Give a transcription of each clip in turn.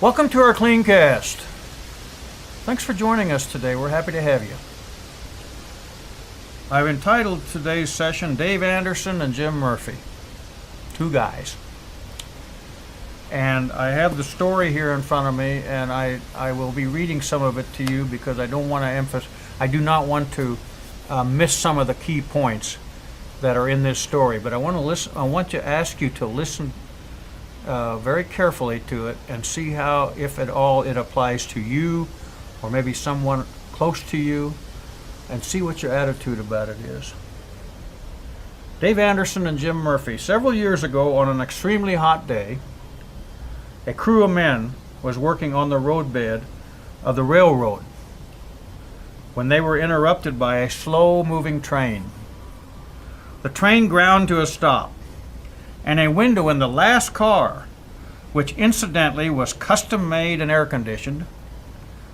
Welcome to our Cleancast. Thanks for joining us today. We're happy to have you. I've entitled today's session Dave Anderson and Jim Murphy. Two guys. And I have the story here in front of me, and I will be reading some of it to you because I do not want to miss some of the key points that are in this story. But I want to ask you to listen very carefully to it and see how, if at all, it applies to you or maybe someone close to you, and see what your attitude about it is. Dave Anderson and Jim Murphy. Several years ago, on an extremely hot day, a crew of men was working on the roadbed of the railroad when they were interrupted by a slow-moving train. The train ground to a stop, and a window in the last car, which incidentally was custom-made and air-conditioned,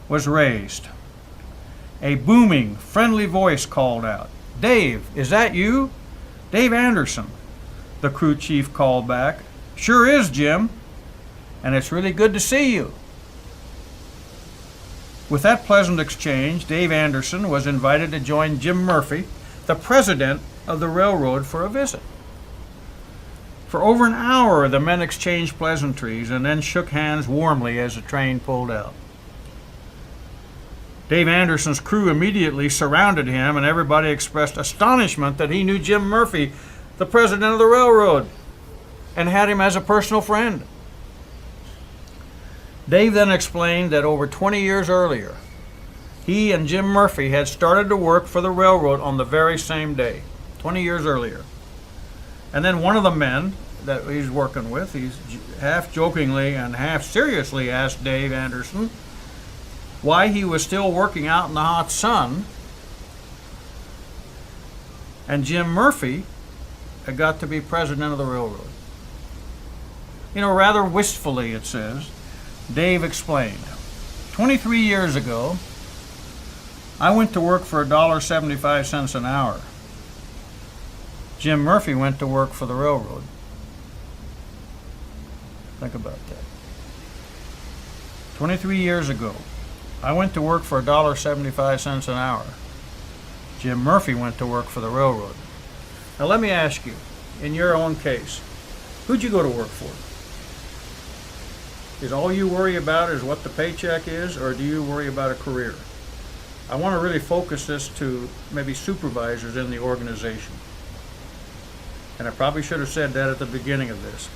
was raised. A booming, friendly voice called out, "Dave, is that you?" "Dave Anderson," the crew chief called back. "Sure is, Jim, and it's really good to see you." With that pleasant exchange, Dave Anderson was invited to join Jim Murphy, the president of the railroad, for a visit. For over an hour, the men exchanged pleasantries and then shook hands warmly as the train pulled out. Dave Anderson's crew immediately surrounded him, and everybody expressed astonishment that he knew Jim Murphy, the president of the railroad, and had him as a personal friend. Dave then explained that over 20 years earlier, he and Jim Murphy had started to work for the railroad on the very same day, 20 years earlier. And then one of the men that he's working with, he's half jokingly and half seriously asked Dave Anderson why he was still working out in the hot sun, and Jim Murphy had got to be president of the railroad. Rather wistfully, it says, Dave explained, 23 years ago, I went to work for $1.75 an hour. Jim Murphy went to work for the railroad. Think about that. 23 years ago, I went to work for $1.75 an hour. Jim Murphy went to work for the railroad. Now let me ask you, in your own case, who'd you go to work for? Is all you worry about is what the paycheck is, or do you worry about a career? I want to really focus this to maybe supervisors in the organization. And I probably should have said that at the beginning of this.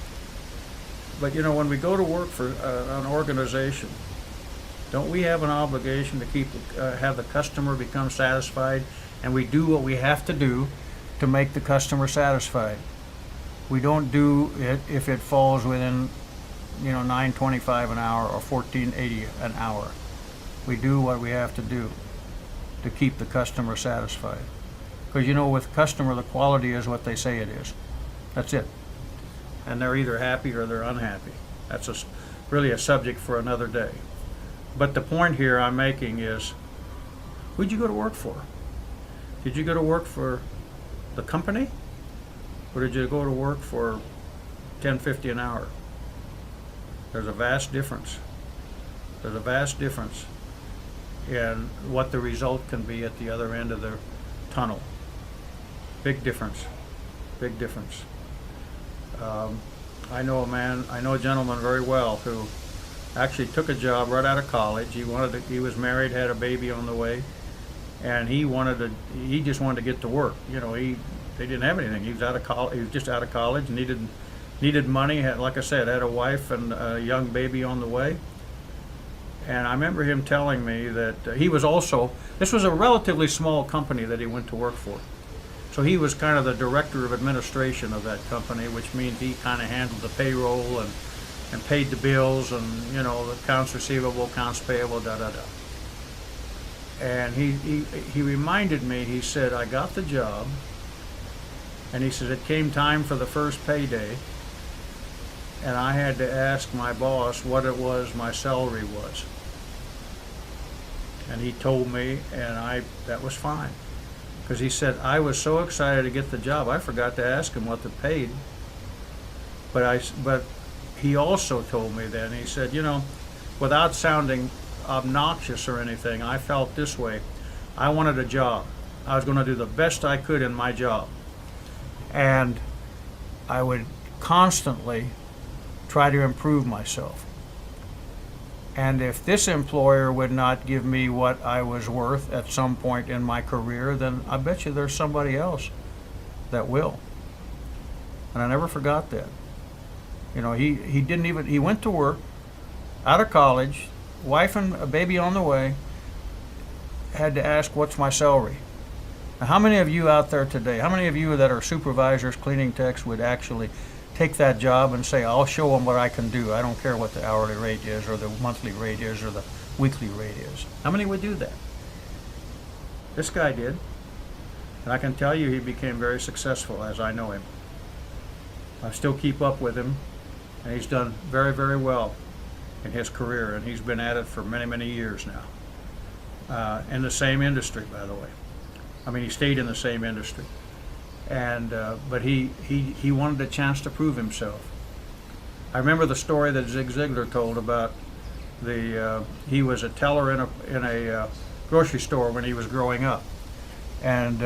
But when we go to work for an organization, don't we have an obligation to have the customer become satisfied, and we do what we have to do to make the customer satisfied? We don't do it if it falls within $9.25 an hour or $14.80 an hour. We do what we have to do to keep the customer satisfied. Because with customer, the quality is what they say it is. That's it. And they're either happy or they're unhappy. That's really a subject for another day. But the point here I'm making is, who'd you go to work for? Did you go to work for the company? Or did you go to work for $10.50 an hour? There's a vast difference. There's a vast difference in what the result can be at the other end of the tunnel. Big difference. Big difference. I know a gentleman very well who actually took a job right out of college. He was married, had a baby on the way, and he just wanted to get to work. They didn't have anything. He was out of college. He was just out of college, needed money. Like I said, had a wife and a young baby on the way. And I remember him telling me that this was a relatively small company that he went to work for. So he was kind of the director of administration of that company, which means he kind of handled the payroll and paid the bills and, the accounts receivable, accounts payable, da-da-da. And he reminded me, he said, I got the job, and he said it came time for the first payday, and I had to ask my boss what it was my salary was. And he told me, and that was fine. Because he said, I was so excited to get the job, I forgot to ask him what they paid. But he also told me then, he said, without sounding obnoxious or anything, I felt this way. I wanted a job. I was going to do the best I could in my job. And I would constantly try to improve myself. And if this employer would not give me what I was worth at some point in my career, then I bet you there's somebody else that will. And I never forgot that. You know, he went to work, out of college, wife and a baby on the way, had to ask, what's my salary? Now, how many of you out there today, how many of you that are supervisors, cleaning techs, would actually take that job and say, I'll show them what I can do. I don't care what the hourly rate is or the monthly rate is or the weekly rate is. How many would do that? This guy did. And I can tell you he became very successful as I know him. I still keep up with him, and he's done very, very well in his career, and he's been at it for many, many years now. In the same industry, by the way. I mean, he stayed in the same industry. And but he wanted a chance to prove himself. I remember the story that Zig Ziglar told about he was a teller in a grocery store when he was growing up, and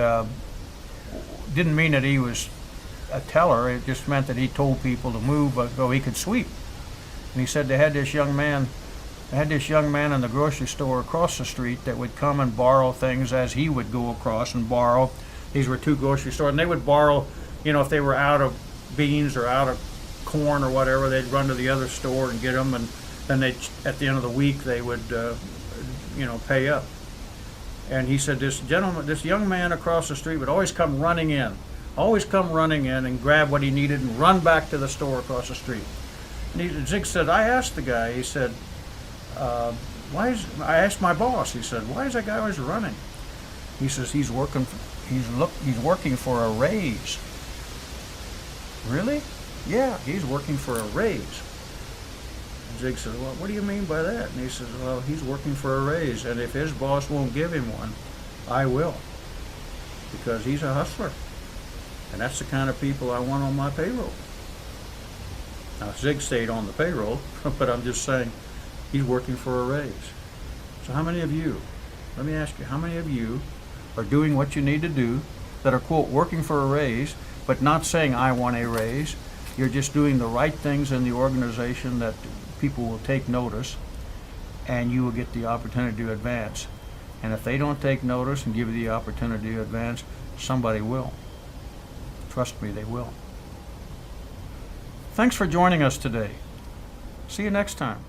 didn't mean that he was a teller. It just meant that he told people to move so he could sweep. And he said they had this young man in the grocery store across the street that would come and borrow things as he would go across and borrow. These were two grocery stores, and they would borrow, you know, if they were out of beans or out of corn or whatever, they'd run to the other store and get them, and then at the end of the week, they would, pay up. And he said this young man across the street would always come running in and grab what he needed and run back to the store across the street. And Zig said, I asked the guy, he said, I asked my boss, he said, why is that guy always running? He says, he's working for a raise. Really? Yeah, he's working for a raise. And Zig says, well, what do you mean by that? And he says, well, he's working for a raise, and if his boss won't give him one, I will. Because he's a hustler. And that's the kind of people I want on my payroll. Now, Zig stayed on the payroll, but I'm just saying he's working for a raise. So how many of you, let me ask you, how many of you are doing what you need to do, that are, quote, working for a raise, but not saying I want a raise? You're just doing the right things in the organization that people will take notice, and you will get the opportunity to advance. And if they don't take notice and give you the opportunity to advance, somebody will. Trust me, they will. Thanks for joining us today. See you next time.